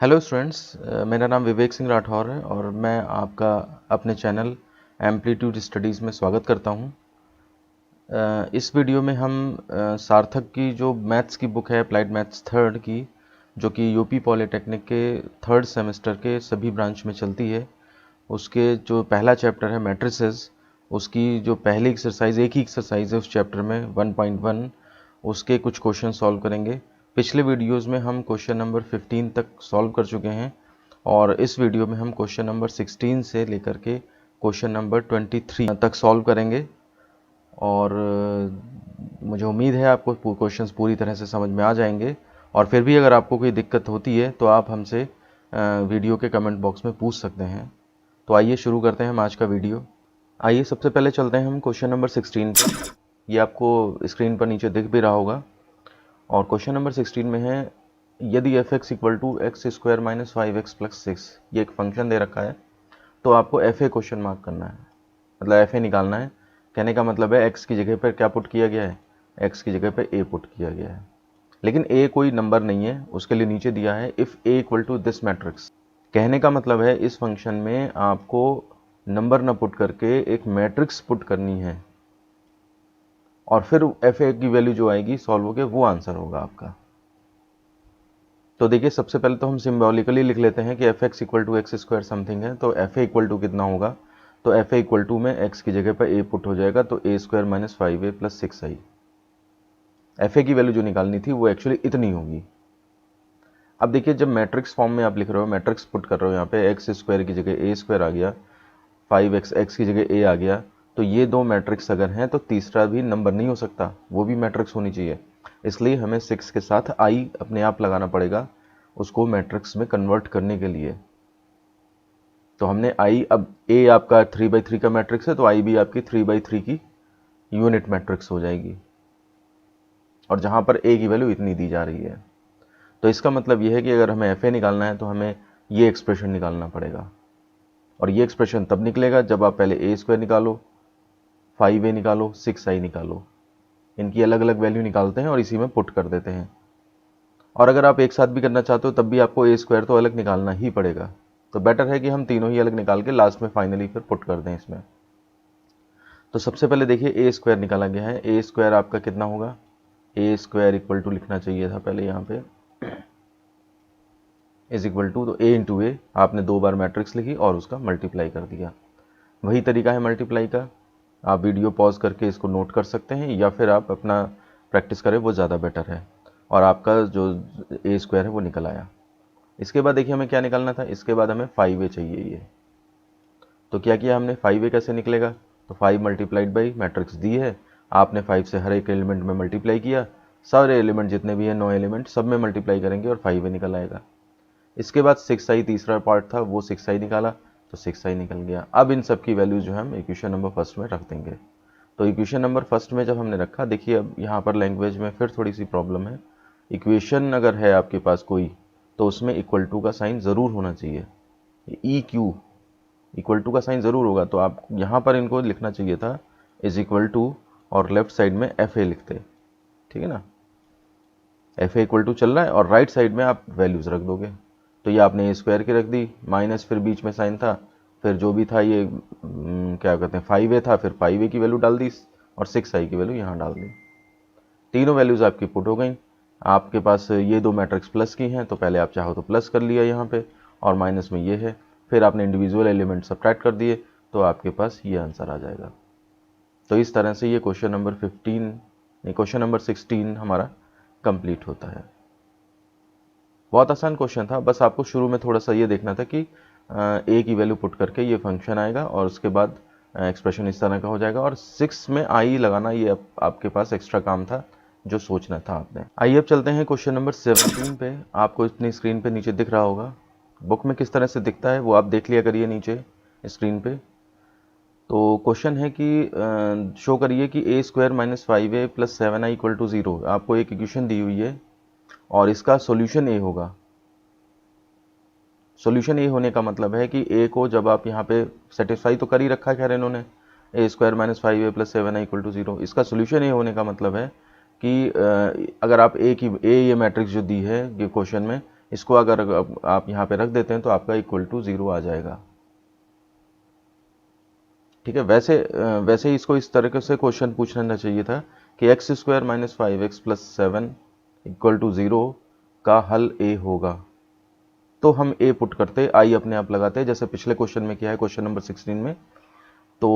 Hello students, मेरा नाम विवेक सिंह राठौर है और मैं आपका अपने चैनल एम्पलीट्यूड स्टडीज़ में स्वागत करता हूं। इस वीडियो में हम सार्थक की जो मैथ्स की बुक है अप्लाइड मैथ्स थर्ड की, जो कि यूपी पॉलिटेक्निक के थर्ड सेमेस्टर के सभी ब्रांच में चलती है, उसके जो पहला चैप्टर है मैट्रिसेस, उसकी जो पहली एक्सरसाइज एक ही एक्सरसाइज है उस चैप्टर में 1.1, उसके कुछ क्वेश्चन सॉल्व करेंगे। पिछले वीडियोस में हम क्वेश्चन नंबर 15 तक सॉल्व कर चुके हैं और इस वीडियो में हम क्वेश्चन नंबर 16 से लेकर के क्वेश्चन नंबर 23 तक सॉल्व करेंगे। और मुझे उम्मीद है आपको क्वेश्चंस पूरी तरह से समझ में आ जाएंगे। और फिर भी अगर आपको कोई दिक्कत होती है तो आप हमसे वीडियो के कमेंट बॉक्स में पूछ सकते हैं। तो आइए शुरू करते हैं हम आज का वीडियो। आइए सबसे पहले चलते हैं हम क्वेश्चन नंबर 16 पे। ये आपको स्क्रीन पर नीचे दिख भी रहा होगा। और क्वेश्चन नंबर 16 में है, यदि F X equal to X square minus 5x plus 6, ये एक फंक्शन दे रखा है, तो आपको एफ ए क्वेश्चन मार्क करना है, मतलब एफ ए निकालना है। कहने का मतलब है एक्स की जगह पर क्या पुट किया गया है, एक्स की जगह पर ए पुट किया गया है, लेकिन ए कोई नंबर नहीं है, उसके लिए नीचे दिया है if A equal to this matrix. कहने का मतलब है इस फंक्शन में आपको नंबर न पुट करके एक मैट्रिक्स पुट करनी है और फिर एफ ए की वैल्यू जो आएगी सॉल्व होके वो आंसर होगा आपका। तो देखिए सबसे पहले तो हम सिम्बॉलिकली लिख लेते हैं कि F X equal to X square something है, तो एफ ए इक्वल टू कितना होगा, तो एफ ए इक्वल टू में एक्स की जगह पर ए पुट हो जाएगा, तो A square minus 5a plus 6i। F A की वैल्यू जो निकालनी थी वो एक्चुअली इतनी होगी। अब देखिए जब मैट्रिक्स फॉर्म में आप लिख रहे हो, मैट्रिक्स पुट कर रहे हो, यहाँ पे एक्स स्क्वायर की जगह ए स्क्वायर आ गया, 5x एक्स की जगह ए आ गया, तो ये दो मैट्रिक्स अगर हैं तो तीसरा भी नंबर नहीं हो सकता, वो भी मैट्रिक्स होनी चाहिए। इसलिए हमें 6 के साथ आई अपने आप लगाना पड़ेगा उसको मैट्रिक्स में कन्वर्ट करने के लिए। तो हमने आई, अब ए आपका 3/3 का मैट्रिक्स है तो आई भी आपकी 3/3 की यूनिट मैट्रिक्स हो जाएगी, और जहां पर ए की वैल्यू इतनी दी जा रही है। तो इसका मतलब यह है कि अगर हमें एफ ए निकालना है तो हमें ये एक्सप्रेशन निकालना पड़ेगा, और ये एक्सप्रेशन तब निकलेगा जब आप पहले ए स्क्वायर निकालो, 5a निकालो, 6i निकालो, इनकी अलग अलग वैल्यू निकालते हैं और इसी में पुट कर देते हैं। और अगर आप एक साथ भी करना चाहते हो तब भी आपको ए स्क्वायर तो अलग निकालना ही पड़ेगा, तो बेटर है कि हम तीनों ही अलग निकाल के लास्ट में फाइनली फिर पुट कर दें इसमें। तो सबसे पहले देखिए ए स्क्वायर निकाला गया है, ए स्क्वायर आपका कितना होगा, ए स्क्वायर इक्वल टू लिखना चाहिए था पहले यहाँ पे इज इक्वल टू, तो ए इंटू ए आपने दो बार मैट्रिक्स लिखी और उसका मल्टीप्लाई कर दिया। वही तरीका है मल्टीप्लाई का, आप वीडियो पॉज करके इसको नोट कर सकते हैं या फिर आप अपना प्रैक्टिस करें, वो ज़्यादा बेटर है। और आपका जो ए स्क्वायर है वो निकल आया। इसके बाद देखिए हमें क्या निकालना था, इसके बाद हमें 5a चाहिए ये। तो क्या किया हमने, 5a कैसे निकलेगा, तो 5 मल्टीप्लाइड बाई मैट्रिक्स दी है, आपने 5 से हर एक एलिमेंट में मल्टीप्लाई किया, सारे एलिमेंट जितने भी हैं 9 एलिमेंट सब में मल्टीप्लाई करेंगे और 5a निकल आएगा। इसके बाद 6i तीसरा पार्ट था, वो 6i निकाला तो 6i निकल गया। अब इन सब की वैल्यू जो है हम इक्वेशन नंबर फर्स्ट में रख देंगे। तो इक्वेशन नंबर फर्स्ट में जब हमने रखा, देखिए अब यहाँ पर लैंग्वेज में फिर थोड़ी सी प्रॉब्लम है। इक्वेशन अगर है आपके पास कोई तो उसमें इक्वल टू का साइन ज़रूर होना चाहिए, ई क्यू इक्वल टू का साइन ज़रूर होगा, तो आप यहाँ पर इनको लिखना चाहिए था इज इक्वल टू और लेफ्ट साइड में एफ ए लिखते, ठीक है ना। एफ ए इक्वल टू चल रहा है और राइट साइड में आप वैल्यूज़ रख दोगे। तो ये आपने ए स्क्वायर की रख दी, माइनस फिर बीच में साइन था, फिर जो भी था ये क्या कहते हैं 5a था, फिर 5a की वैल्यू डाल दी और 6i की वैल्यू यहाँ डाल दी। तीनों वैल्यूज़ आपकी पुट हो गई। आपके पास ये दो मैट्रिक्स प्लस की हैं तो पहले आप चाहो तो प्लस कर लिया यहाँ पे, और माइनस में ये है, फिर आपने इंडिविजुअल एलिमेंट सब्ट्रैक्ट कर दिए तो आपके पास ये आंसर आ जाएगा। तो इस तरह से ये क्वेश्चन नंबर 16 हमारा कंप्लीट होता है। बहुत आसान क्वेश्चन था, बस आपको शुरू में थोड़ा सा ये देखना था कि ए की वैल्यू पुट करके ये फंक्शन आएगा और उसके बाद एक्सप्रेशन इस तरह का हो जाएगा, और 6 में आई लगाना ये आपके पास एक्स्ट्रा काम था जो सोचना था आपने। आइए अब चलते हैं क्वेश्चन नंबर 17 पे। आपको इतनी स्क्रीन पे नीचे दिख रहा होगा, बुक में किस तरह से दिखता है वो आप देख लिया करिए नीचे स्क्रीन पे। तो क्वेश्चन है कि शो करिए कि A square minus 5a plus 7i equal to 0। आपको एक इक्वेशन दी हुई है और इसका सॉल्यूशन ए होगा। सॉल्यूशन ए होने का मतलब है कि ए को जब आप यहाँ पे सेटिस्फाई तो कर ही रखा है खैर इन्होंने, A square minus 5a plus 7i equal to 0। इसका सॉल्यूशन ए होने का मतलब है कि अगर आप ए ये मैट्रिक्स जो दी है ये क्वेश्चन में, इसको अगर आप यहाँ पे रख देते हैं तो आपका इक्वल टू 0 आ जाएगा। ठीक है, वैसे ही इसको इस तरीके से क्वेश्चन पूछना चाहिए था कि X square minus 5x plus 7 equal to 0 का हल ए होगा। तो हम ए पुट करते, आई अपने आप लगाते, जैसे पिछले क्वेश्चन में किया है, क्वेश्चन नंबर 16 में। तो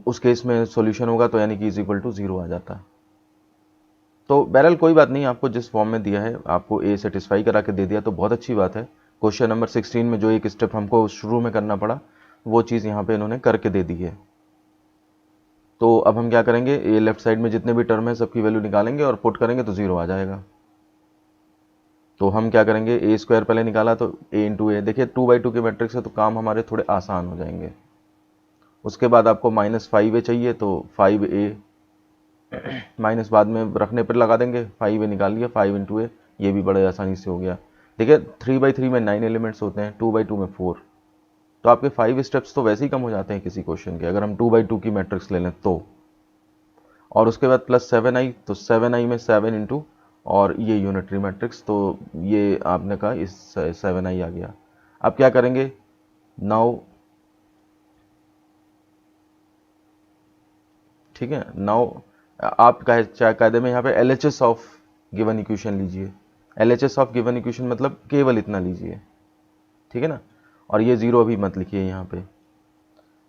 उस केस में सॉल्यूशन होगा तो यानी कि इज इक्वल टू 0 आ जाता। तो बहरहाल कोई बात नहीं, आपको जिस फॉर्म में दिया है आपको ए सेटिस्फाई करा के दे दिया तो बहुत अच्छी बात है। क्वेश्चन नंबर 16 में जो एक स्टेप हमको शुरू में करना पड़ा वो चीज़ यहाँ पे इन्होंने करके दे दी है। तो अब हम क्या करेंगे, ए लेफ्ट साइड में जितने भी टर्म है सबकी वैल्यू निकालेंगे और पुट करेंगे तो 0 आ जाएगा। तो हम क्या करेंगे, ए स्क्वायर पहले निकाला तो ए इंटू ए, देखिए 2/2 के मैट्रिक्स है तो काम हमारे थोड़े आसान हो जाएंगे। उसके बाद आपको -5a चाहिए तो 5a माइनस बाद में रखने पर लगा देंगे, 5a निकाल लिया, 5 इंटू ए, ये भी बड़े आसानी से हो गया। देखिए 3/3 में 9 एलिमेंट्स होते हैं, 2/2 में 4, तो आपके 5 स्टेप्स तो वैसे ही कम हो जाते हैं किसी क्वेश्चन के, अगर हम 2/2 की मैट्रिक्स ले लें तो। और उसके बाद +7i, तो 7i में 7 इंटू और ये यूनिटरी मैट्रिक्स, तो ये आपने कहा इस 7i आ गया। अब क्या करेंगे, नाउ ठीक है, नाउ आप कायदे में यहाँ पे LHS ऑफ गिवन इक्वेशन लीजिए। LHS ऑफ गिवन इक्वेशन मतलब केवल इतना लीजिए, ठीक है ना, और ये 0 अभी मत लिखिए यहाँ पे।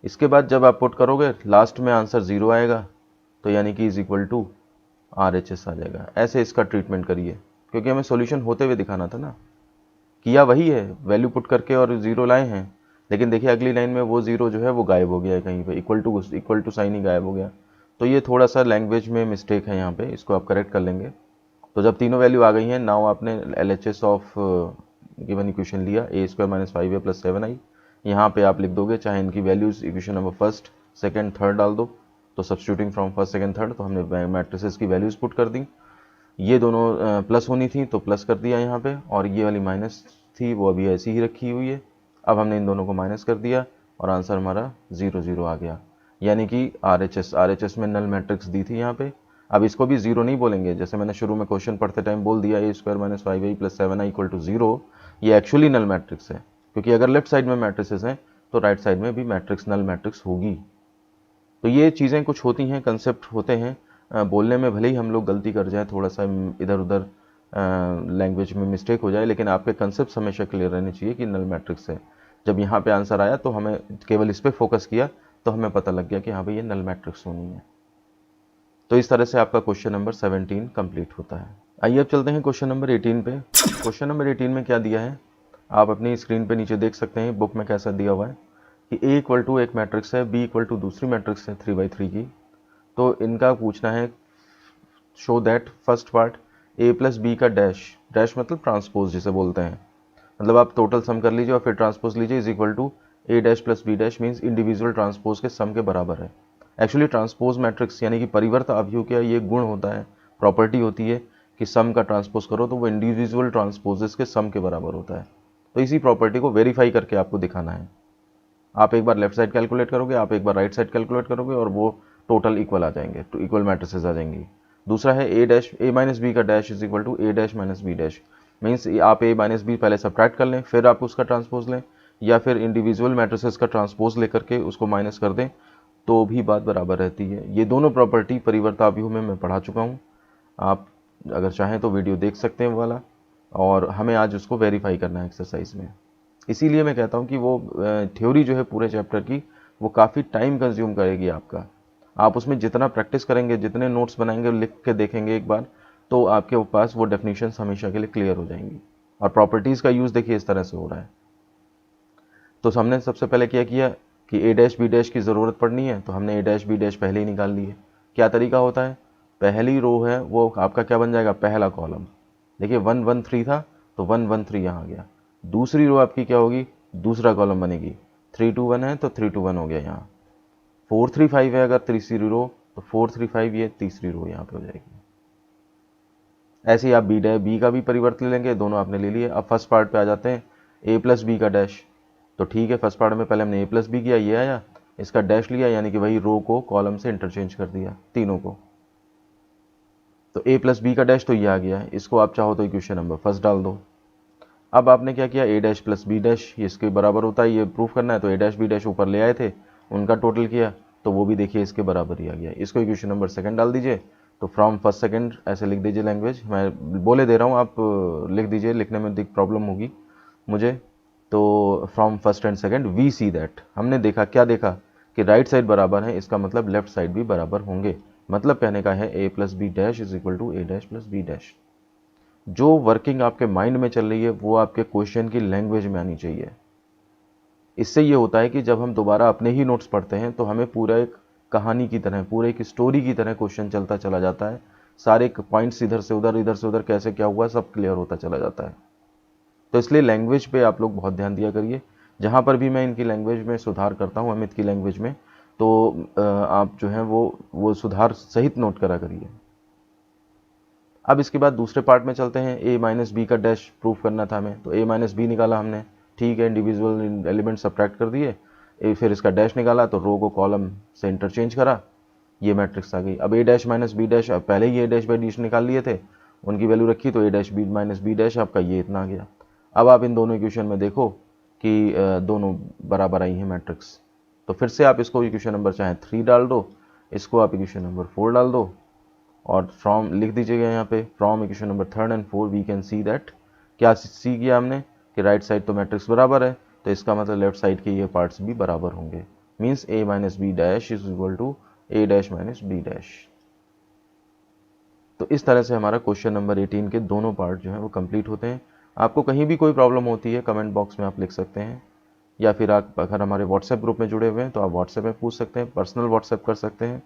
इसके बाद जब आप पुट करोगे लास्ट में आंसर 0 आएगा, तो यानी कि इज इक्वल टू RHS आ जाएगा। ऐसे इसका ट्रीटमेंट करिए, क्योंकि हमें सॉल्यूशन होते हुए दिखाना था ना। किया वही है, वैल्यू पुट करके और 0 लाए हैं, लेकिन देखिए अगली लाइन में वो 0 जो है वो गायब हो गया है कहीं पे, इक्वल टू साइन ही गायब हो गया। तो ये थोड़ा सा लैंग्वेज में मिस्टेक है यहाँ पे, इसको आप करेक्ट कर लेंगे। तो जब तीनों वैल्यू आ गई हैं, नाउ आपने LHS ऑफ गिवन इक्वेशन लिया, ए square minus 5a plus 7i, यहाँ पे आप लिख दोगे, चाहे इनकी values equation number first second third डाल दो। तो substituting from first second third, तो हमने मैट्रिसेस की वैल्यूज पुट कर दी, ये दोनों प्लस होनी थी तो प्लस कर दिया यहाँ पे, और ये वाली माइनस थी वो अभी ऐसी ही रखी हुई है। अब हमने इन दोनों को माइनस कर दिया और आंसर हमारा 0 0 आ गया, यानी कि RHS में नल मैट्रिक्स दी थी यहाँ पे। अब इसको भी 0 नहीं बोलेंगे, जैसे मैंने शुरू में क्वेश्चन पढ़ते टाइम बोल दिया A square minus 5a plus 7i equal to 0, ये एक्चुअली नल मैट्रिक्स है, क्योंकि अगर लेफ्ट साइड में मैट्रिसेस हैं तो राइट साइड में भी मैट्रिक्स नल मैट्रिक्स होगी। तो ये चीज़ें कुछ होती हैं, कंसेप्ट होते हैं, बोलने में भले ही हम लोग गलती कर जाएं, थोड़ा सा इधर उधर लैंग्वेज में मिस्टेक हो जाए, लेकिन आपके कंसेप्ट हमेशा क्लियर रहने चाहिए कि नल मैट्रिक्स है। जब यहाँ पे आंसर आया तो हमें केवल इस पर फोकस किया तो हमें पता लग गया कि हाँ भाई ये नल मैट्रिक्स होनी है। तो इस तरह से आपका क्वेश्चन नंबर 17 कंप्लीट होता है। आइए अब चलते हैं क्वेश्चन नंबर 18 पे। क्वेश्चन नंबर 18 में क्या दिया है आप अपनी स्क्रीन पे नीचे देख सकते हैं, बुक में कैसा दिया हुआ है कि A इक्वल टू एक मैट्रिक्स है, B इक्वल टू दूसरी मैट्रिक्स है 3/3 की। तो इनका पूछना है show that first part A plus B का डैश, डैश मतलब ट्रांसपोज जिसे बोलते हैं, मतलब आप टोटल सम कर लीजिए और फिर ट्रांसपोज लीजिए, is equal to A dash plus B dash means individual transpose के सम के बराबर है। एक्चुअली ट्रांसपोज मैट्रिक्स यानी कि परिवर्त अवयव का ये गुण होता है, प्रॉपर्टी होती है कि सम का ट्रांसपोज करो तो वो इंडिविजुअल ट्रांसपोजेस के सम के बराबर होता है। तो इसी प्रॉपर्टी को वेरीफाई करके आपको दिखाना है। आप एक बार लेफ्ट साइड कैलकुलेट करोगे, आप एक बार राइट साइड कैलकुलेट करोगे और वो टोटल इक्वल आ जाएंगे, तो इक्वल मैट्रिसेस आ जाएंगी। दूसरा है A माइनस बी का dash is equal to A dash minus B dash, means आप A माइनस बी पहले सब्ट्रैक्ट कर लें फिर आप उसका ट्रांसपोज लें, या फिर इंडिविजुअल मैट्रिसेस का ट्रांसपोज लेकर के उसको माइनस कर दें तो भी बात बराबर रहती है। ये दोनों प्रॉपर्टी परिवर्तावयव में मैं पढ़ा चुका हूँ, आप अगर चाहें तो वीडियो देख सकते हैं वो वाला, और हमें आज उसको वेरीफाई करना है एक्सरसाइज में। इसीलिए मैं कहता हूँ कि वो थ्योरी जो है पूरे चैप्टर की वो काफ़ी टाइम कंज्यूम करेगी आपका। आप उसमें जितना प्रैक्टिस करेंगे, जितने नोट्स बनाएंगे, लिख के देखेंगे एक बार, तो आपके पास वो डेफिनेशंस हमेशा के लिए क्लियर हो जाएंगी। और प्रॉपर्टीज़ का यूज़ देखिए इस तरह से हो रहा है। तो हमने सबसे पहले क्या किया कि A डैश बी डैश की ज़रूरत पड़नी है, तो हमने A डैश बी डैश पहले ही निकाल लिए। क्या तरीका होता है, पहली रो है वो आपका क्या बन जाएगा, पहला कॉलम। देखिए 1 1 3 था तो 1 1 3 यहाँ आ गया। दूसरी रो आपकी क्या होगी, दूसरा कॉलम बनेगी, 3 2 1 है तो 3 2 1 हो गया यहाँ। 4 3 5 है अगर तीसरी रो, तो 4 3 5 ये तीसरी रो यहाँ पे हो जाएगी। ऐसे ही आप बी का भी परिवर्तन लेंगे, दोनों आपने ले लिए। अब फर्स्ट पार्ट पे आ जाते हैं, A प्लस बी का डैश, तो ठीक है फर्स्ट पार्ट में पहले हमने A प्लस बी किया, ये आया, इसका डैश लिया, यानी कि वही रो को कॉलम से इंटरचेंज कर दिया तीनों को। तो A प्लस बी का डैश तो ये आ गया है, इसको आप चाहो तो इक्वेशन नंबर फर्स्ट डाल दो। अब आपने क्या किया, ए डैश प्लस बी डैश इसके बराबर होता है, ये प्रूफ करना है, तो ए डैश बी डैश ऊपर ले आए थे, उनका टोटल किया तो वो भी देखिए इसके बराबर ही आ गया। इसको इक्वेशन नंबर सेकंड डाल दीजिए, तो फ्रॉम फर्स्ट सेकंड ऐसे लिख दीजिए लैंग्वेज, मैं बोले दे रहा हूँ, आप लिख दीजिए, लिखने में दिक प्रॉब्लम होगी मुझे। तो from first and second we see that, हमने देखा, क्या देखा कि राइट साइड बराबर है, इसका मतलब लेफ्ट साइड भी बराबर होंगे। मतलब कहने का है A plus B dash is equal to A dash plus B dash. जो वर्किंग आपके माइंड में चल रही है वो आपके क्वेश्चन की लैंग्वेज में आनी चाहिए। इससे ये होता है कि जब हम दोबारा अपने ही नोट्स पढ़ते हैं तो हमें पूरा एक कहानी की तरह, पूरे एक स्टोरी की तरह क्वेश्चन चलता चला जाता है, सारे पॉइंट्स इधर से उधर कैसे क्या हुआ सब क्लियर होता चला जाता है। तो इसलिए लैंग्वेज पे आप लोग बहुत ध्यान दिया करिए। जहाँ पर भी मैं इनकी लैंग्वेज में सुधार करता हूँ, अमित की लैंग्वेज में, तो आप जो है वो सुधार सहित नोट करा करिए। अब इसके बाद दूसरे पार्ट में चलते हैं। ए माइनस बी का डैश प्रूफ करना था हमें, तो ए माइनस बी निकाला हमने, ठीक है, इंडिविजुअल एलिमेंट सब्ट्रैक्ट कर दिए, फिर इसका डैश निकाला, तो रो को कॉलम से इंटरचेंज करा, ये मैट्रिक्स आ गई। अब A dash minus B dash, अब पहले ही ए डैश बाई डैश निकाल लिए थे, उनकी वैल्यू रखी, तो A dash B minus B dash आपका ये इतना आ गया। अब आप इन दोनों इक्वेशन में देखो कि दोनों बराबर आई हैं मैट्रिक्स, तो फिर से आप इसको इक्वेशन नंबर चाहे 3 डाल दो, इसको आप इक्वेशन नंबर 4 डाल दो, और फ्रॉम लिख दीजिएगा यहाँ पे, from equation number 3 and 4 we can see that, क्या सी किया हमने कि राइट साइड तो मैट्रिक्स बराबर है, तो इसका मतलब लेफ्ट साइड के ये पार्ट्स भी बराबर होंगे। Means A minus B dash is equal to A dash minus B dash. तो इस तरह से हमारा क्वेश्चन नंबर 18 के दोनों पार्ट जो हैं वो कंप्लीट होते हैं। आपको कहीं भी कोई प्रॉब्लम होती है कमेंट बॉक्स में आप लिख सकते हैं, या फिर आप अगर हमारे व्हाट्सएप ग्रुप में जुड़े हुए हैं तो आप व्हाट्सएप में पूछ सकते हैं, पर्सनल व्हाट्सएप कर सकते हैं।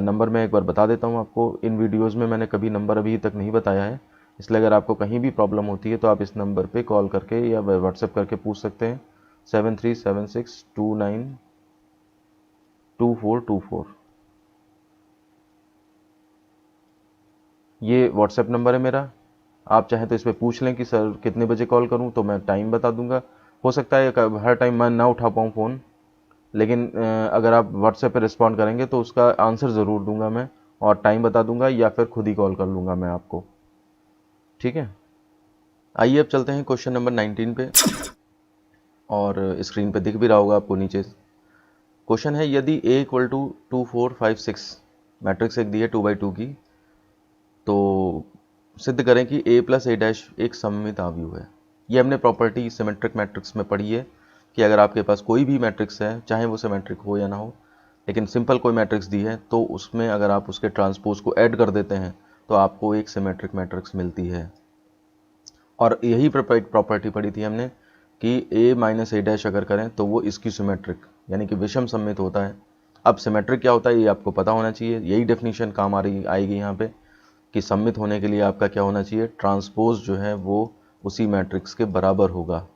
नंबर मैं एक बार बता देता हूँ आपको, इन वीडियोज़ में मैंने कभी नंबर अभी तक नहीं बताया है, इसलिए अगर आपको कहीं भी प्रॉब्लम होती है तो आप इस नंबर पे कॉल करके या व्हाट्सएप करके पूछ सकते हैं, 7376292424। ये व्हाट्सएप नंबर है मेरा। आप चाहें तो इस पर पूछ लें कि सर कितने बजे कॉल करूं, तो मैं टाइम बता दूंगा। हो सकता है हर टाइम मैं ना उठा पाऊँ फ़ोन, लेकिन अगर आप व्हाट्सएप पे रिस्पॉन्ड करेंगे तो उसका आंसर ज़रूर दूंगा मैं, और टाइम बता दूंगा, या फिर खुद ही कॉल कर लूँगा मैं आपको, ठीक है। आइए अब चलते हैं क्वेश्चन नंबर 19 पे, और स्क्रीन पे दिख भी रहा होगा आपको नीचे। क्वेश्चन है, यदि a इक्वल टू 2 4 5 6 मैट्रिक्स एक दी है 2x2 की, तो सिद्ध करें कि a प्लस ए डैश एक सममित आव्यूह है। ये हमने प्रॉपर्टी सिमेट्रिक मैट्रिक्स में पढ़ी है कि अगर आपके पास कोई भी मैट्रिक्स है, चाहे वो सिमेट्रिक हो या ना हो, लेकिन सिंपल कोई मैट्रिक्स दी है, तो उसमें अगर आप उसके ट्रांसपोज को ऐड कर देते हैं तो आपको एक सिमेट्रिक मैट्रिक्स मिलती है। और यही प्रॉपर्टी पढ़ी थी हमने कि a माइनस ए डैश अगर करें तो वो इसकी सिमेट्रिक यानी कि विषम सममित होता है। अब सिमेट्रिक क्या होता है ये आपको पता होना चाहिए, यही डेफिनेशन काम आएगी यहाँ पे कि सममित होने के लिए आपका क्या होना चाहिए, ट्रांसपोज जो है वो उसी मैट्रिक्स के बराबर होगा,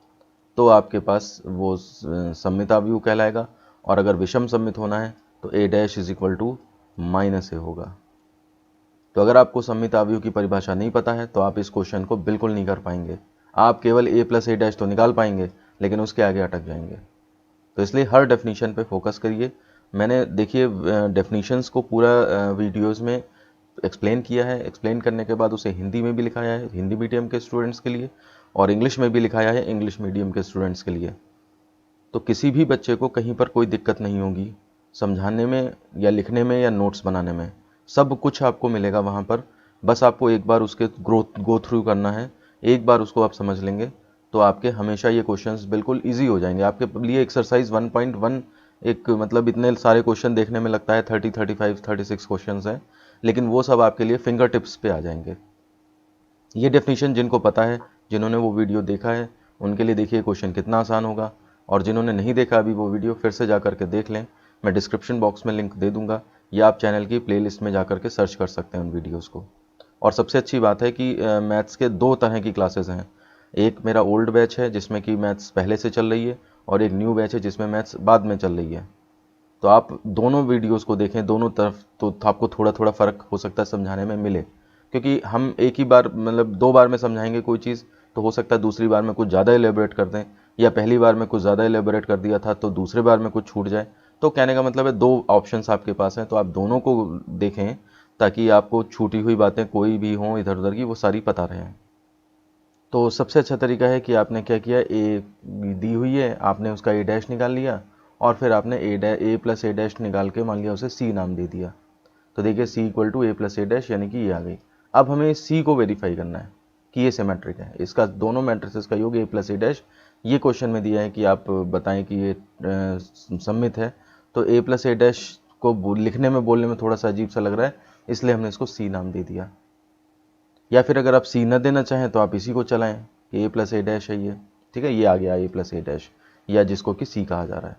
तो आपके पास वो सममित आव्यूह कहलाएगा। और अगर विषम सममित होना है तो A dash is equal to minus A होगा। तो अगर आपको सममित आव्यूह की परिभाषा नहीं पता है तो आप इस क्वेश्चन को बिल्कुल नहीं कर पाएंगे। आप केवल ए प्लस ए डैश तो निकाल पाएंगे, लेकिन उसके आगे अटक जाएंगे। तो इसलिए हर डेफिनीशन पे फोकस करिए। मैंने देखिए डेफिनीशंस को पूरा वीडियोस में एक्सप्लेन किया है, एक्सप्लेन करने के बाद उसे हिंदी में भी लिखाया है हिंदी मीडियम के स्टूडेंट्स के लिए, और इंग्लिश में भी लिखाया है इंग्लिश मीडियम के स्टूडेंट्स के लिए। तो किसी भी बच्चे को कहीं पर कोई दिक्कत नहीं होगी समझाने में या लिखने में या नोट्स बनाने में, सब कुछ आपको मिलेगा वहाँ पर। बस आपको एक बार उसके गो थ्रू करना है, एक बार उसको आप समझ लेंगे तो आपके हमेशा ये क्वेश्चंस बिल्कुल इजी हो जाएंगे। आपके लिए एक्सरसाइज 1.1 एक मतलब इतने सारे क्वेश्चन देखने में लगता है 30 35 36 क्वेश्चंस हैं, लेकिन वो सब आपके लिए फिंगर टिप्स पे आ जाएंगे। ये डेफिनेशन जिनको पता है, जिन्होंने वो वीडियो देखा है, उनके लिए देखिए क्वेश्चन कितना आसान होगा, और जिन्होंने नहीं देखा अभी वो वीडियो फिर से जा करके देख लें, मैं डिस्क्रिप्शन बॉक्स में लिंक दे दूंगा, या आप चैनल की प्लेलिस्ट में जा करके सर्च कर सकते हैं उन वीडियोज़ को। और सबसे अच्छी बात है कि मैथ्स के 2 तरह की क्लासेस हैं, एक मेरा ओल्ड बैच है जिसमें कि मैथ्स पहले से चल रही है, और एक न्यू बैच है जिसमें मैथ्स बाद में चल रही है। तो आप दोनों वीडियोज़ को देखें, दोनों तरफ तो आपको थोड़ा थोड़ा फ़र्क हो सकता है समझाने में मिले, क्योंकि हम एक ही बार मतलब 2 बार में समझाएंगे कोई चीज़, तो हो सकता है दूसरी बार में कुछ ज़्यादा एलेबोरेट कर दें, या पहली बार में कुछ ज़्यादा एलेबोरेट कर दिया था तो दूसरे बार में कुछ छूट जाए। तो कहने का मतलब है 2 ऑप्शंस आपके पास हैं, तो आप दोनों को देखें ताकि आपको छूटी हुई बातें कोई भी हों इधर उधर की वो सारी पता रहें। तो सबसे अच्छा तरीका है कि आपने क्या किया, ए दी हुई है, आपने उसका ए डैश निकाल लिया और फिर आपने ए प्लस ए डैश निकाल के मान लिया उसे सी नाम दे दिया। तो देखिए C equal to A plus A dash, यानी कि ये आ गई। अब हमें सी को वेरीफाई करना है कि ये सिमेट्रिक है, इसका दोनों मैट्रिसेस का योग ए प्लस ए डैश। ये क्वेश्चन में दिया है कि आप बताएं कि ये सममित है। तो ए प्लस ए डैश को लिखने में बोलने में थोड़ा सा अजीब सा लग रहा है, इसलिए हमने इसको सी नाम दे दिया। या फिर अगर आप सी न देना चाहें तो आप इसी को चलाएं कि ए प्लस ए डैश है ये, ठीक है, ये आ गया ए प्लस ए डैश, या जिसको कि सी कहा जा रहा है।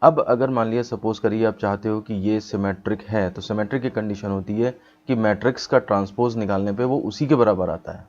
अब अगर मान लिया सपोज करिए आप चाहते हो कि ये सिमेट्रिक है, तो सिमेट्रिक की कंडीशन होती है कि मैट्रिक्स का ट्रांसपोज निकालने पे वो उसी के बराबर आता है।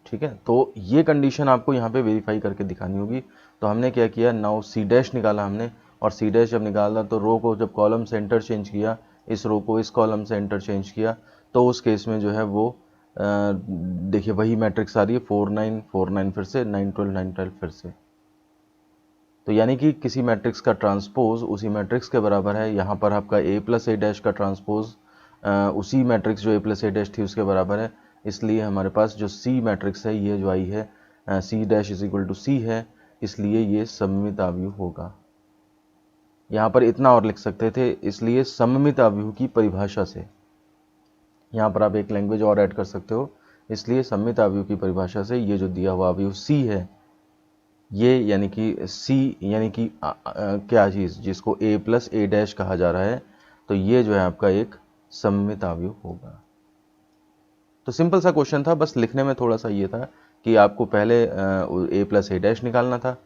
ठीक है, तो ये कंडीशन आपको यहाँ पे वेरीफाई करके दिखानी होगी। तो हमने क्या किया, नाउ सी डैश निकाला हमने, और सी डैश जब निकाला तो रो को जब कॉलम से इंटरचेंज किया, इस रो को इस कॉलम से इंटरचेंज किया, तो उस केस में जो है वो देखिए वही मैट्रिक्स आ रही है, 4 9 4 9 फिर से 9 12 9 12 फिर से। तो यानी कि किसी मैट्रिक्स का ट्रांसपोज उसी मैट्रिक्स के बराबर है। यहाँ पर आपका ए प्लस ए डैश का ट्रांसपोज उसी मैट्रिक्स जो ए प्लस ए डैश थी उसके बराबर है, इसलिए हमारे पास जो सी मैट्रिक्स है ये जो आई है C dash is equal to C है, इसलिए ये सममित आव्यूह होगा। यहाँ पर इतना और लिख सकते थे, इसलिए सममित आव्यूह की परिभाषा से, यहाँ पर आप एक लैंग्वेज और ऐड कर सकते हो, इसलिए सममित आव्यूह की परिभाषा से ये जो दिया हुआ आव्यूह सी है, ये यानी कि सी यानी कि क्या चीज़ जिसको ए प्लस ए डैश कहा जा रहा है, तो ये जो है आपका एक सममित आव्यूह होगा। तो सिंपल सा क्वेश्चन था, बस लिखने में थोड़ा सा ये था कि आपको पहले ए प्लस ए डैश निकालना था,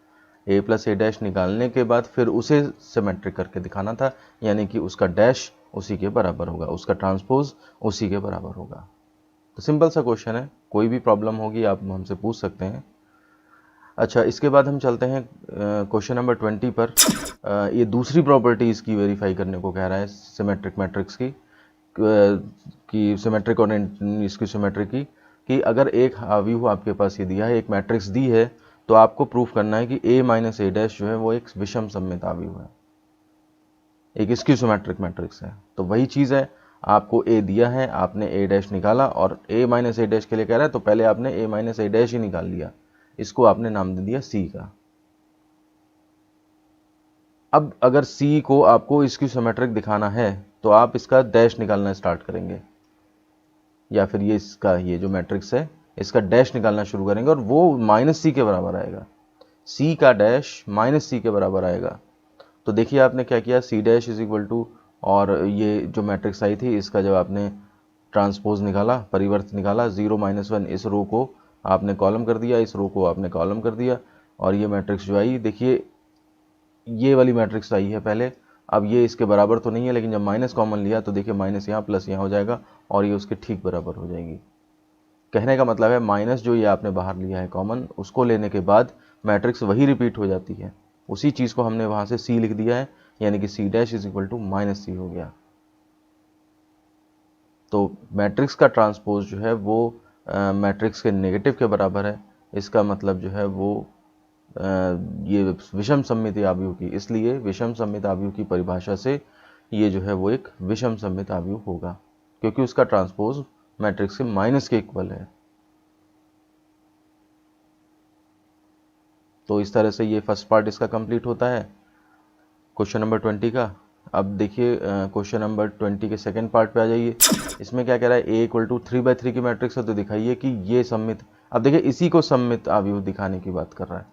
ए प्लस ए डैश निकालने के बाद फिर उसे सिमेट्रिक करके दिखाना था, यानी कि उसका डैश उसी के बराबर होगा, उसका ट्रांसपोज उसी के बराबर होगा। तो सिंपल सा क्वेश्चन है, कोई भी प्रॉब्लम होगी आप हमसे पूछ सकते हैं। अच्छा, इसके बाद हम चलते हैं क्वेश्चन नंबर 20 पर। ये दूसरी प्रॉपर्टी इसकी वेरीफाई करने को कह रहा है सिमेट्रिक मैट्रिक्स की सिमेट्रिक और इसकी सिमेट्रिक की, कि अगर एक आव्यूह आपके पास ये दिया है, एक मैट्रिक्स दी है, तो आपको प्रूफ करना है कि a माइनस ए डैश जो है वो एक विषम सममित आव्यूह है, एक स्क्यू सिमेट्रिक मैट्रिक्स है। तो वही चीज़ है, आपको a दिया है, आपने a डैश निकाला, और a माइनस ए डैश के लिए कह रहा है तो पहले आपने a माइनस ए डैश ही निकाल लिया, इसको आपने नाम दे दिया c का। अब अगर c को आपको स्क्यू सिमेट्रिक दिखाना है तो आप इसका डैश निकालना स्टार्ट करेंगे, या फिर ये इसका ये जो मैट्रिक्स है इसका डैश निकालना शुरू करेंगे, और वो माइनस सी के बराबर आएगा, सी का डैश माइनस सी के बराबर आएगा। तो देखिए आपने क्या किया, C dash is equal to, और ये जो मैट्रिक्स आई थी इसका जब आपने ट्रांसपोज निकाला, परिवर्त निकाला, 0 -1, इस रो को आपने कॉलम कर दिया, इस रो को आपने कॉलम कर दिया, और ये मैट्रिक्स जो आई, देखिए ये वाली मैट्रिक्स आई है पहले। अब ये इसके बराबर तो नहीं है, लेकिन जब माइनस कॉमन लिया तो देखिए माइनस यहाँ प्लस यहाँ हो जाएगा, और ये उसके ठीक बराबर हो जाएगी। कहने का मतलब है माइनस जो ये आपने बाहर लिया है कॉमन, उसको लेने के बाद मैट्रिक्स वही रिपीट हो जाती है, उसी चीज़ को हमने वहाँ से सी लिख दिया है, यानी कि C dash is equal to minus C हो गया। तो मैट्रिक्स का ट्रांसपोज जो है वो मैट्रिक्स के नेगेटिव के बराबर है, इसका मतलब जो है वो ये विषम सममित आव्यूह की, इसलिए विषम सममित आव्यूह की परिभाषा से ये जो है वो एक विषम सममित आव्यूह होगा, क्योंकि उसका ट्रांसपोज मैट्रिक्स के माइनस के इक्वल है। तो इस तरह से ये फर्स्ट पार्ट इसका कंप्लीट होता है क्वेश्चन नंबर 20 का। अब देखिए क्वेश्चन नंबर 20 के सेकंड पार्ट पे आ जाइए। इसमें क्या कह रहा है, a इक्वल टू 3/3 की मैट्रिक्स है, तो दिखाइए कि ये सममित, अब देखिए इसी को सममित आव्यूह दिखाने की बात कर रहा है।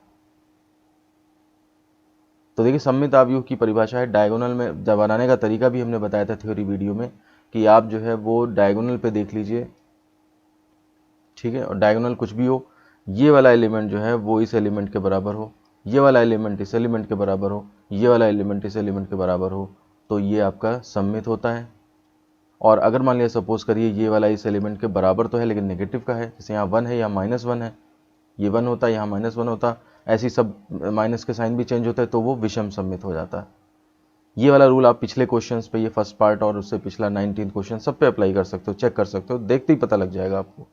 तो देखिए सममित आव्यूह की परिभाषा है, डायगोनल में जब बनाने का तरीका भी हमने बताया था थ्योरी वीडियो में, कि आप जो है वो डायगोनल पे देख लीजिए, ठीक है, और डायगोनल कुछ भी हो, ये वाला एलिमेंट जो है वो इस एलिमेंट के बराबर हो, ये वाला एलिमेंट इस एलिमेंट के बराबर हो, ये वाला एलिमेंट इस एलिमेंट के बराबर हो, तो ये आपका सममित होता है। और अगर मान लिया सपोज करिए ये वाला इस एलिमेंट के बराबर तो है लेकिन नेगेटिव का है, जैसे यहाँ 1 है, यहाँ -1 है, ये 1 होता, यहाँ -1 होता, ऐसी सब माइनस के साइन भी चेंज होते हैं, तो वो विषम सममित हो जाता है। ये वाला रूल आप पिछले क्वेश्चंस पे, ये फर्स्ट पार्ट और उससे पिछला 19 क्वेश्चन सब पे अप्लाई कर सकते हो, चेक कर सकते हो, देखते ही पता लग जाएगा आपको।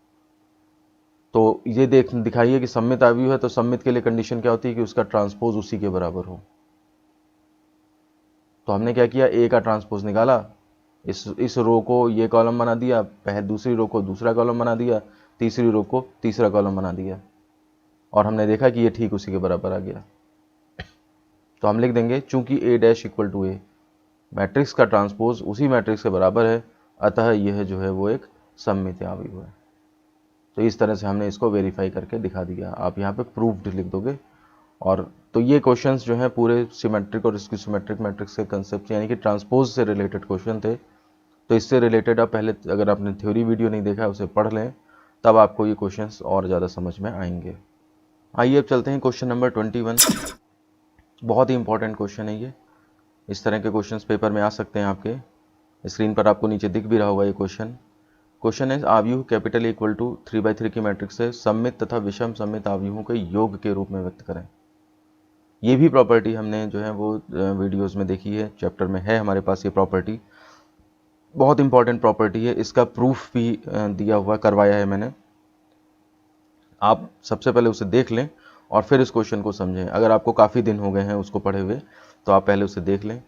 तो ये दिखाइए कि सममित आव्यूह है, तो सममित के लिए कंडीशन क्या होती है कि उसका ट्रांसपोज उसी के बराबर हो। तो हमने क्या किया, ए का ट्रांसपोज निकाला, इस रो को ये कॉलम बना दिया, दूसरी रो को दूसरा कॉलम बना दिया, तीसरी रो को तीसरा कॉलम बना दिया, और हमने देखा कि ये ठीक उसी के बराबर आ गया। तो हम लिख देंगे चूंकि A dash equal to A, matrix का ट्रांसपोज उसी मैट्रिक्स के बराबर है, अतः यह जो है वो एक सममितीय अवयव है। तो इस तरह से हमने इसको वेरीफाई करके दिखा दिया। आप यहाँ पे प्रूव्ड लिख दोगे। और तो ये क्वेश्चंस जो हैं पूरे सिमेट्रिक और इसकी सिमेट्रिक मैट्रिक्स के कंसेप्ट यानी कि ट्रांसपोज से रिलेटेड क्वेश्चन थे। तो इससे रिलेटेड आप पहले, अगर आपने थ्योरी वीडियो नहीं देखा है उसे पढ़ लें, तब आपको ये क्वेश्चंस और ज़्यादा समझ में आएंगे। आइए अब चलते हैं क्वेश्चन नंबर 21। बहुत ही इंपॉर्टेंट क्वेश्चन है ये। इस तरह के क्वेश्चंस पेपर में आ सकते हैं। आपके स्क्रीन पर आपको नीचे दिख भी रहा होगा ये क्वेश्चन है आव्यूह कैपिटल इक्वल टू 3/3 की मैट्रिक्स से सममित तथा विषम सममित आव्यूहों के योग के रूप में व्यक्त करें। ये भी प्रॉपर्टी हमने जो है वो वीडियोस में देखी है, चैप्टर में है हमारे पास ये प्रॉपर्टी। बहुत इंपॉर्टेंट प्रॉपर्टी है, इसका प्रूफ भी दिया हुआ करवाया है मैंने। आप सबसे पहले उसे देख लें और फिर इस क्वेश्चन को समझें। अगर आपको काफ़ी दिन हो गए हैं उसको पढ़े हुए, तो आप पहले उसे देख लें।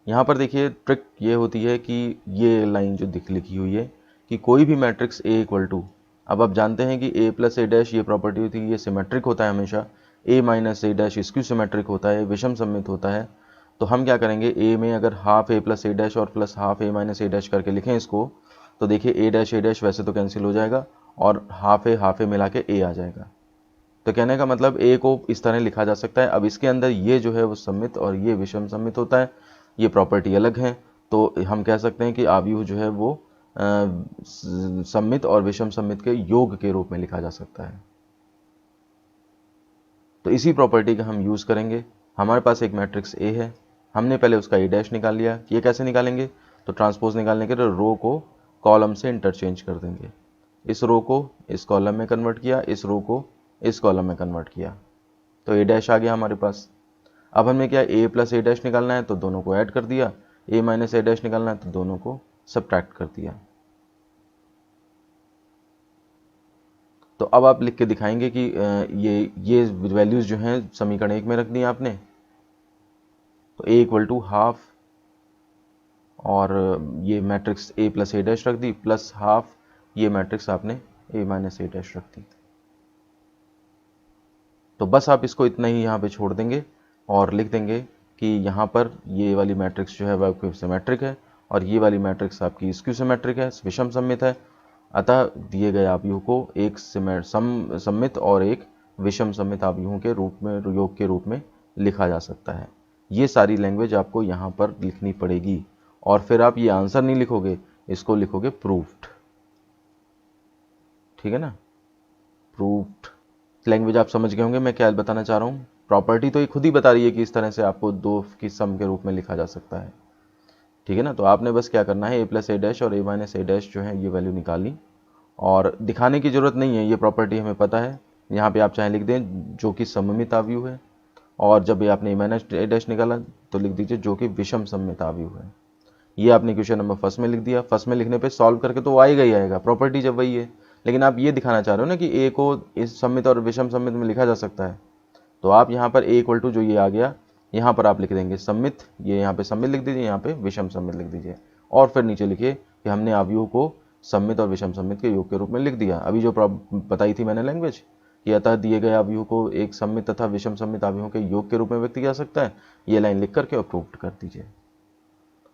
यहाँ पर देखिए ट्रिक ये होती है कि ये लाइन जो लिखी हुई है कि कोई भी मैट्रिक्स A इक्वल टू, अब आप जानते हैं कि A प्लस A डैश ये प्रॉपर्टी होती है, ये सिमेट्रिक होता है हमेशा। A minus A dash skew symmetric होता है, विषम सममित होता है। तो हम क्या करेंगे, A में अगर half A plus A dash और plus half A minus A dash करके लिखें इसको, तो देखिए A डैश वैसे तो कैंसिल हो जाएगा और हाफ A मिला के A आ जाएगा। तो कहने का मतलब A को इस तरह लिखा जा सकता है। अब इसके अंदर ये जो है वो सममित और ये विषम सममित होता है, ये प्रॉपर्टी अलग है। तो हम कह सकते हैं कि आव्यूह जो है वो सममित और विषम सममित के योग के रूप में लिखा जा सकता है। तो इसी प्रॉपर्टी का हम यूज़ करेंगे। हमारे पास एक मैट्रिक्स A है, हमने पहले उसका A डैश निकाल लिया। ये कैसे निकालेंगे, तो ट्रांसपोज निकालने के लिए रो को कॉलम से इंटरचेंज कर देंगे। इस रो को इस कॉलम में कन्वर्ट किया, इस रो को इस कॉलम में कन्वर्ट किया, तो A डैश आ गया हमारे पास। अब हमें क्या A प्लस A डैश निकालना है, तो दोनों को ऐड कर दिया। A माइनस A डैश निकालना है तो दोनों को सब्ट्रैक्ट कर दिया। तो अब आप लिख के दिखाएंगे कि ये वैल्यूज जो हैं समीकरण 1 में रख दी आपने। तो A इक्वल टू हाफ, और ये matrix A plus A dash रख दी, प्लस हाफ ये मैट्रिक्स आपने A माइनस A डैश रख दी। तो बस आप इसको इतना ही यहाँ पे छोड़ देंगे और लिख देंगे कि यहाँ पर ये वाली मैट्रिक्स जो है वह सिमेट्रिक है और ये वाली मैट्रिक्स आपकी स्क्यू सिमेट्रिक है, विषम सममित है। अतः दिए गए आव्यूह को एक सममित और एक विषम सममित आव्यूहों के रूप में, योग के रूप में लिखा जा सकता है। ये सारी लैंग्वेज आपको यहाँ पर लिखनी पड़ेगी। और फिर आप ये आंसर नहीं लिखोगे, इसको लिखोगे प्रूफ्ड। ठीक है ना, प्रूफ्ड लैंग्वेज आप समझ गए होंगे मैं क्या बताना चाह रहा हूँ। प्रॉपर्टी तो ये खुद ही बता रही है कि इस तरह से आपको दो की सम के रूप में लिखा जा सकता है। ठीक है ना, तो आपने बस क्या करना है, A प्लस A डैश और A माइनस A डैश जो है ये वैल्यू निकाली, और दिखाने की ज़रूरत नहीं है, ये प्रॉपर्टी हमें पता है। यहाँ पे आप चाहे लिख दें जो कि सममित आव्यूह है, और जब ये आपने A माइनस A डैश निकाला तो लिख दीजिए जो कि विषम सममित आव्यूह है। ये आपने क्वेश्चन नंबर फर्स्ट में लिख दिया। फर्स्ट में लिखने पे सॉल्व करके तो आएगा ही आएगा, प्रॉपर्टी जब वही है। लेकिन आप ये दिखाना चाह रहे हो ना कि A को इस सममित और विषम सममित में लिखा जा सकता है, तो आप यहाँ पर A इक्वल टू जो ये आ गया, यहाँ पर आप लिख देंगे सममित, ये यहाँ पे सममित लिख दीजिए, यहाँ पे विषम सममित लिख दीजिए, और फिर नीचे लिखिए कि हमने आव्यूह को सममित और विषम सममित के योग के रूप में लिख दिया। अभी जो बताई थी मैंने लैंग्वेज कि अतः दिए गए आव्यूह को एक सममित तथा विषम सममित आव्यूहों के योग के रूप में व्यक्त किया जा सकता है, ये लाइन लिख करके और प्रूव कर दीजिए।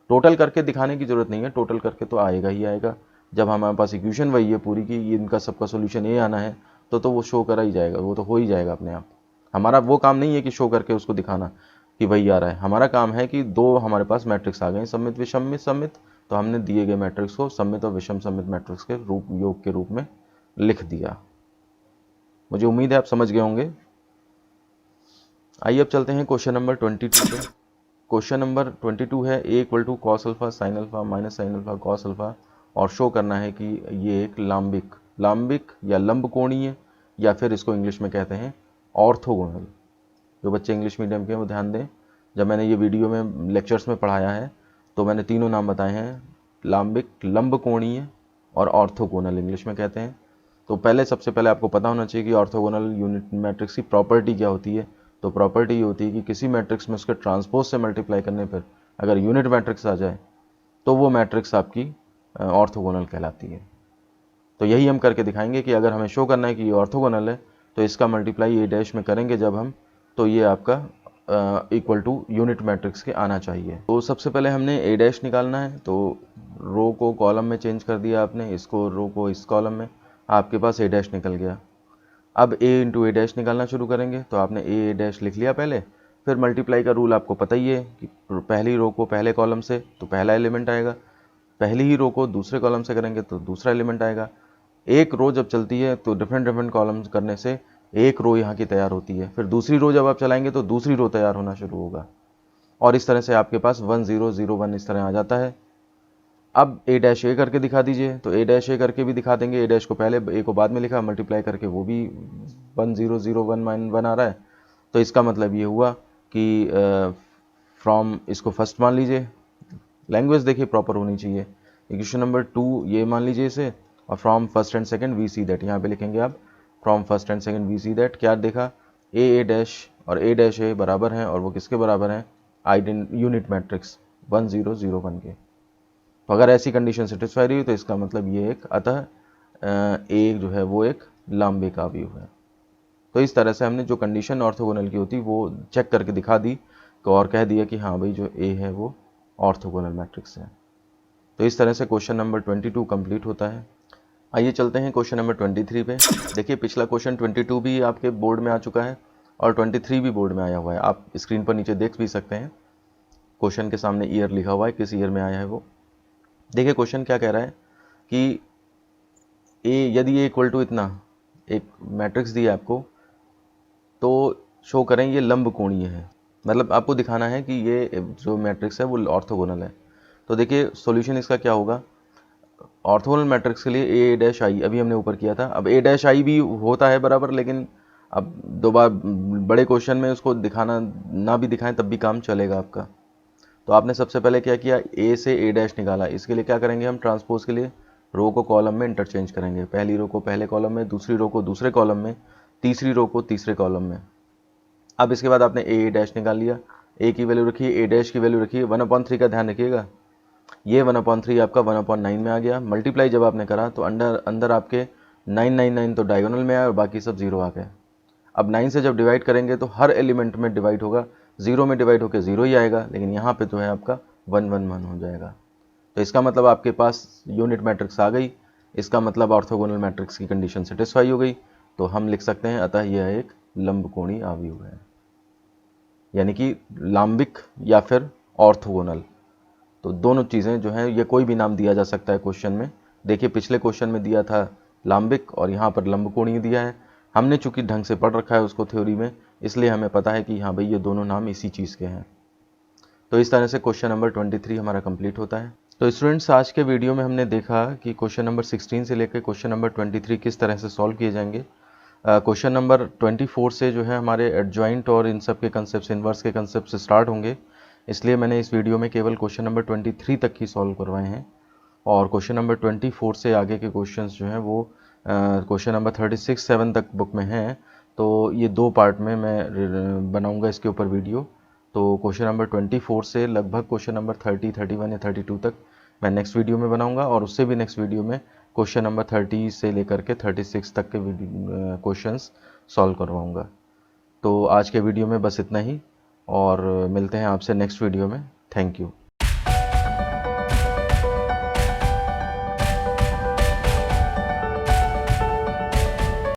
टोटल करके दिखाने की जरूरत नहीं है, टोटल करके तो आएगा ही आएगा। जब हमारे पास इक्वेशन वही है पूरी की, इनका सबका सोल्यूशन ये आना है, तो वो शो करा ही जाएगा, वो तो हो ही जाएगा अपने आप। हमारा वो काम नहीं है कि शो करके उसको दिखाना कि वही आ रहा है। हमारा काम है कि दो हमारे पास मैट्रिक्स आ गए, सममित विषम सममित, तो हमने दिए गए मैट्रिक्स को सममित और विषम सममित मैट्रिक्स के योग के रूप में लिख दिया। मुझे उम्मीद है आप समझ गए होंगे। आइए अब चलते हैं क्वेश्चन नंबर 22 पे। क्वेश्चन नंबर 22 है A equal to cos alpha sine alpha minus sine alpha cos alpha, और शो करना है कि ये एक लाम्बिक या लंबकोणीय, या फिर इसको इंग्लिश में कहते हैं ऑर्थोगोनल। जो बच्चे इंग्लिश मीडियम के वो ध्यान दें, जब मैंने ये वीडियो में लेक्चर्स में पढ़ाया है तो मैंने तीनों नाम बताए हैं, लाम्बिक, लंबकोणीय और ऑर्थोगोनल इंग्लिश में कहते हैं। तो पहले सबसे पहले आपको पता होना चाहिए कि ऑर्थोगोनल यूनिट मैट्रिक्स की प्रॉपर्टी क्या होती है। तो प्रॉपर्टी ये होती है कि किसी मैट्रिक्स में उसके ट्रांसपोज से मल्टीप्लाई करने पर अगर यूनिट मैट्रिक्स आ जाए तो वो मैट्रिक्स आपकी ऑर्थोगोनल कहलाती है। तो यही हम करके दिखाएंगे कि अगर हमें शो करना है कि ये ऑर्थोगोनल है तो इसका मल्टीप्लाई ए डैश में करेंगे जब हम, तो ये आपका इक्वल टू यूनिट मैट्रिक्स के आना चाहिए। तो सबसे पहले हमने ए डैश निकालना है, तो रो को कॉलम में चेंज कर दिया आपने, इसको रो को इस कॉलम में, आपके पास ए डैश निकल गया। अब ए इंटू ए डैश निकालना शुरू करेंगे, तो आपने ए डैश लिख लिया पहले, फिर मल्टीप्लाई का रूल आपको पता ही है कि पहली रो को पहले कॉलम से तो पहला एलिमेंट आएगा, पहली ही रो को दूसरे कॉलम से करेंगे तो दूसरा एलिमेंट आएगा। एक रो जब चलती है तो डिफरेंट डिफरेंट कॉलम्स करने से एक रो यहाँ की तैयार होती है, फिर दूसरी रो जब आप चलाएंगे तो दूसरी रो तैयार होना शुरू होगा, और इस तरह से आपके पास 1 0 0 1 इस तरह आ जाता है। अब ए डैश ए करके दिखा दीजिए, तो ए डैश ए करके भी दिखा देंगे। ए डैश को पहले, ए को बाद में लिखा, मल्टीप्लाई करके वो भी 1 0 0 1 1 आ रहा है। तो इसका मतलब ये हुआ कि फ्रॉम, इसको फर्स्ट मान लीजिए, लैंग्वेज देखिए प्रॉपर होनी चाहिए। इक्वेशन नंबर 2 ये मान लीजिए इसे, और from first and second we see that, यहाँ पे लिखेंगे आप from first and second we see that. क्या देखा, ए डैश और ए डैश ए बराबर हैं, और वो किसके बराबर हैं, यूनिट मैट्रिक्स 1 0 0 1 के। तो अगर ऐसी कंडीशन सेटिस्फाई रही तो इसका मतलब ये एक, अतः ए जो है वो एक लाम्बिक अवयव है। तो इस तरह से हमने जो कंडीशन ऑर्थोगोनल की होती वो चेक करके दिखा दी, और कह दिया कि हाँ भाई जो ए है वो ऑर्थोगोनल मैट्रिक्स है। तो इस तरह से क्वेश्चन नंबर 22 कंप्लीट होता है। आइए चलते हैं क्वेश्चन नंबर 23 पे। देखिए पिछला क्वेश्चन 22 भी आपके बोर्ड में आ चुका है और 23 भी बोर्ड में आया हुआ है, आप स्क्रीन पर नीचे देख भी सकते हैं। क्वेश्चन के सामने ईयर लिखा हुआ है, किस ईयर में आया है वो। देखिए क्वेश्चन क्या कह रहा है कि ए, यदि ए इक्वल टू इतना, एक मैट्रिक्स दिया आपको, तो शो करें ये लंब कोणीय है, मतलब आपको दिखाना है कि ये जो मैट्रिक्स है वो ऑर्थोगोनल है। तो देखिए सॉल्यूशन इसका क्या होगा, ऑर्थोगोनल मैट्रिक्स के लिए ए डैश आई, अभी हमने ऊपर किया था, अब ए डैश आई भी होता है बराबर, लेकिन अब दो बार बड़े क्वेश्चन में उसको दिखाना ना भी दिखाएं तब भी काम चलेगा आपका। तो आपने सबसे पहले क्या किया, ए से ए डैश निकाला। इसके लिए क्या करेंगे हम, ट्रांसपोज के लिए रो को कॉलम में इंटरचेंज करेंगे, पहली रो को पहले कॉलम में, दूसरी रो को दूसरे कॉलम में, तीसरी रो को तीसरे कॉलम में। अब इसके बाद आपने ए डैश निकाल लिया, ए की वैल्यू रखिए, ए डैश की वैल्यू रखिए, 1/3 का ध्यान रखिएगा, ये 1/3 आपका 1/9 में आ गया। मल्टीप्लाई जब आपने करा तो अंदर आपके 999 तो डायगोनल में आया और बाकी सब 0 आ गए। अब 9 से जब डिवाइड करेंगे तो हर एलिमेंट में डिवाइड होगा, 0 में डिवाइड होकर 0 ही आएगा, लेकिन यहाँ पे जो है आपका 1 1 1 हो जाएगा। तो इसका मतलब आपके पास यूनिट मैट्रिक्स आ गई, इसका मतलब ऑर्थोगोनल मैट्रिक्स की कंडीशन सेटिस्फाई हो गई। तो हम लिख सकते हैं अतः यह एक लंबकोणीय अवयव है, यानी कि लाम्बिक या फिर ऑर्थोगोनल। तो दोनों चीज़ें जो हैं, ये कोई भी नाम दिया जा सकता है क्वेश्चन में। देखिए पिछले क्वेश्चन में दिया था लाम्बिक और यहाँ पर लंबकोणीय दिया है। हमने चूंकि ढंग से पढ़ रखा है उसको थ्योरी में, इसलिए हमें पता है कि हाँ भाई ये दोनों नाम इसी चीज़ के हैं। तो इस तरह से क्वेश्चन नंबर 23 हमारा कंप्लीट होता है। तो स्टूडेंट्स आज के वीडियो में हमने देखा कि क्वेश्चन नंबर 16 से लेकर क्वेश्चन नंबर 23 किस तरह से सॉल्व किए जाएंगे। क्वेश्चन नंबर 24 से जो है हमारे एडजॉइंट और इन सब के कंसेप्ट, इन्वर्स के कंसेप्ट से स्टार्ट होंगे, इसलिए मैंने इस वीडियो में केवल क्वेश्चन नंबर 23 तक ही सॉल्व करवाए हैं। और क्वेश्चन नंबर 24 से आगे के क्वेश्चंस जो हैं वो क्वेश्चन नंबर 36 7 तक बुक में हैं। तो ये दो पार्ट में मैं बनाऊंगा इसके ऊपर वीडियो। तो क्वेश्चन नंबर 24 से लगभग क्वेश्चन नंबर 30 31 या 32 तक मैं नेक्स्ट वीडियो में बनाऊंगा, और उससे भी नेक्स्ट वीडियो में क्वेश्चन नंबर 30 से लेकर के 36 तक के क्वेश्चंस सॉल्व करवाऊंगा। तो आज के वीडियो में बस इतना ही, और मिलते हैं आपसे नेक्स्ट वीडियो में। Thank you.